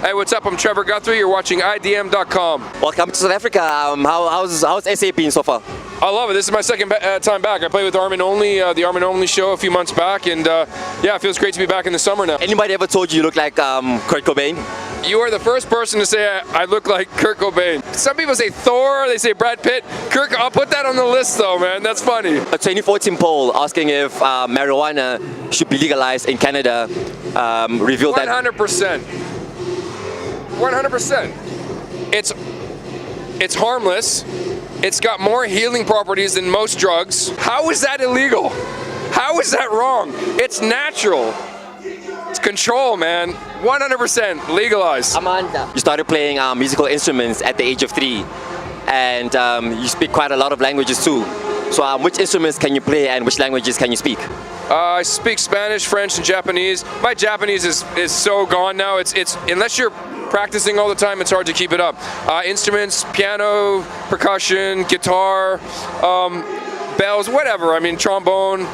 Hey, what's up? I'm Trevor Guthrie. You're watching IDM.com. Welcome to South Africa. How's SA been so far? I love it. This is my second time back. I played with Armin Only, the Armin Only show a few months back, and yeah, it feels great to be back in the summer now. Anybody ever told you look like Kurt Cobain? You are the first person to say I look like Kurt Cobain. Some people say Thor, they say Brad Pitt. Kirk, I'll put that on the list though, man. That's funny. A 2014 poll asking if marijuana should be legalized in Canada revealed 100%. 100%. It's harmless. It's got more healing properties than most drugs. How is that illegal? How is that wrong? It's natural. It's control, man. 100% legalized. Amanda. You started playing musical instruments at the age of 3, and you speak quite a lot of languages too. So which instruments can you play and which languages can you speak? I speak Spanish, French, and Japanese. My Japanese is so gone now. It's unless you're practicing all the time, it's hard to keep it up. Instruments, piano, percussion, guitar, bells, whatever. I mean, trombone.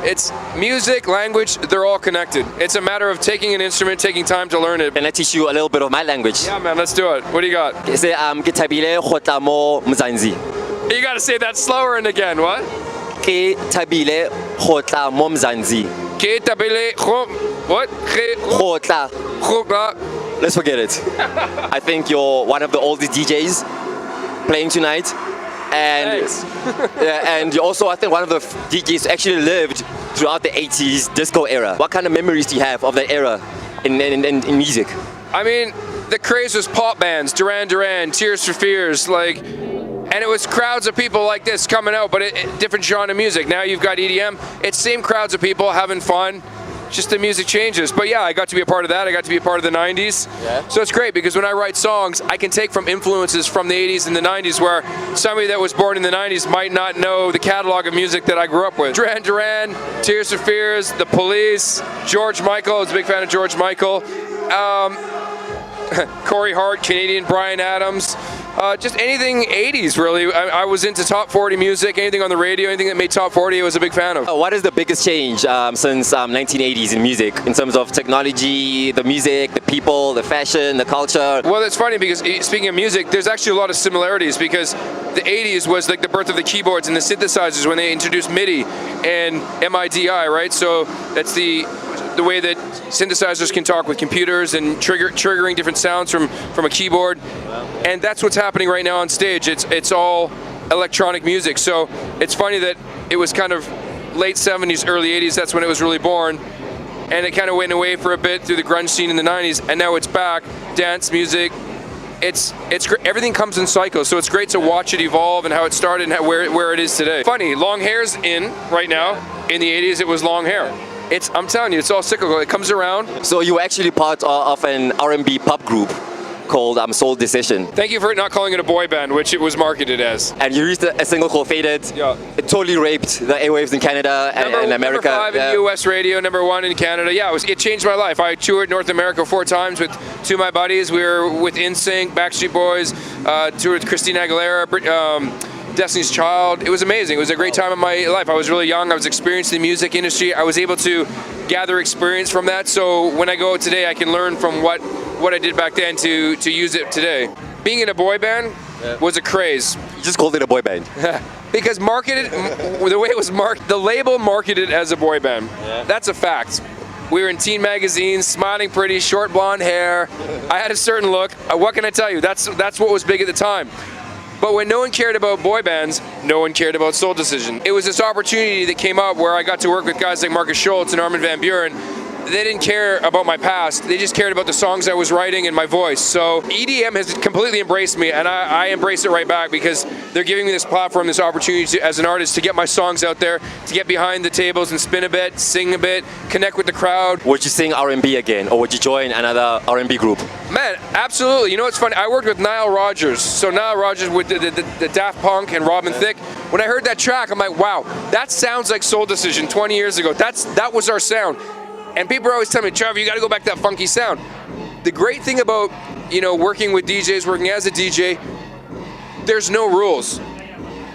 It's music, language, they're all connected. It's a matter of taking an instrument, taking time to learn it. Can I teach you a little bit of my language? Yeah, man, let's do it. What do you got? Say, ke thabile go tla mo Mzansi. You gotta say that slower and again, what? Ke thabile go tla mo Mzansi. Ke tabele, what? Go tla. Let's forget it. I think you're one of the oldest DJs playing tonight. And and you're also, I think, one of the DJs who actually lived throughout the 80s disco era. What kind of memories do you have of that era in music? I mean, the craze was pop bands, Duran Duran, Tears for Fears, and it was crowds of people like this coming out, but different genre of music. Now you've got EDM, it's same crowds of people having fun. Just the music changes. But yeah, I got to be a part of that. I got to be a part of the 90s. Yeah. So it's great because when I write songs, I can take from influences from the 80s and the 90s where somebody that was born in the 90s might not know the catalog of music that I grew up with. Duran Duran, Tears for Fears, The Police, George Michael. I was a big fan of George Michael. Corey Hart, Canadian Bryan Adams. Just anything 80s, really. I was into top 40 music, anything on the radio, anything that made top 40, I was a big fan of. What is the biggest change since 1980s in music, in terms of technology, the music, the people, the fashion, the culture? Well, it's funny because speaking of music, there's actually a lot of similarities because the 80s was like the birth of the keyboards and the synthesizers when they introduced MIDI and MIDI, right? So that's the way that synthesizers can talk with computers and triggering different sounds from a keyboard. And that's what's happening right now on stage. It's all electronic music. So it's funny that it was kind of late 70s, early 80s, that's when it was really born. And it kind of went away for a bit through the grunge scene in the 90s, and now it's back. Dance music. It's everything comes in cycles, so it's great to watch it evolve and how it started and where it is today. Funny, long hair's in right now. In the 80s, it was long hair. I'm telling you, it's all cyclical. It comes around. So you were actually part of an R&B pop group called Soul Decision. Thank you for not calling it a boy band, which it was marketed as. And you released a single called Faded. Yeah. It totally raped the airwaves in Canada and America. Number 5 in US radio, number 1 in Canada. Yeah, it changed my life. I toured North America 4 times with 2 of my buddies. We were with NSYNC, Backstreet Boys, toured with Christina Aguilera, Destiny's Child. It was amazing. It was a great time in my life. I was really young. I was experiencing the music industry. I was able to gather experience from that. So when I go out today, I can learn from what I did back then to use it today. Being in a boy band was a craze. You just called it a boy band. Because marketed, the way it was marketed, the label marketed as a boy band. Yeah. That's a fact. We were in teen magazines, smiling pretty, short blonde hair. I had a certain look. What can I tell you? That's what was big at the time. But when no one cared about boy bands, no one cared about Soul Decision. It was this opportunity that came up where I got to work with guys like Marcus Schultz and Armin van Buuren. They didn't care about my past. They just cared about the songs I was writing and my voice. So EDM has completely embraced me, and I embrace it right back because they're giving me this platform, this opportunity as an artist to get my songs out there, to get behind the tables and spin a bit, sing a bit, connect with the crowd. Would you sing R&B again, or would you join another R&B group? Man, absolutely. You know what's funny? I worked with Nile Rodgers. So Nile Rodgers with the Daft Punk and Robin Thicke. When I heard that track, I'm like, wow, that sounds like Soul Decision 20 years ago. That was our sound. And people are always telling me, Trevor, you got to go back to that funky sound. The great thing about, working with DJs, working as a DJ, there's no rules.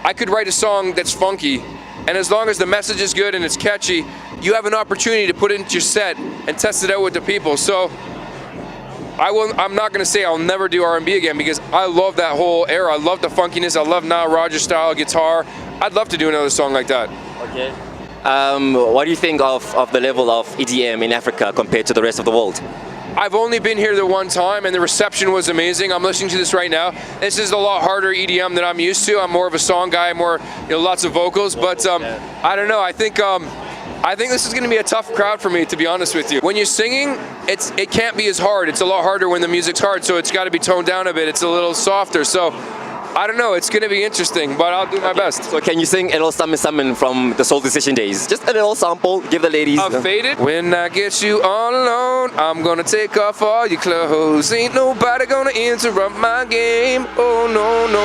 I could write a song that's funky, and as long as the message is good and it's catchy, you have an opportunity to put it into your set and test it out with the people. So I'm not gonna say I'll never do R&B again because I love that whole era. I love the funkiness. I love Nile Rodgers style guitar. I'd love to do another song like that. Okay. What do you think of the level of EDM in Africa compared to the rest of the world? I've only been here the one time and the reception was amazing. I'm listening to this right now. This is a lot harder EDM than I'm used to. I'm more of a song guy, more, lots of vocals, but I don't know. I think this is going to be a tough crowd for me, to be honest with you. When you're singing, it can't be as hard. It's a lot harder when the music's hard, so it's got to be toned down a bit. It's a little softer, so I don't know. It's going to be interesting, but I'll do my best. So can you sing a little something from the Soul Decision days? Just a little sample, give the ladies. Faded. When I get you all alone, I'm going to take off all your clothes. Ain't nobody going to interrupt my game. Oh, no, no.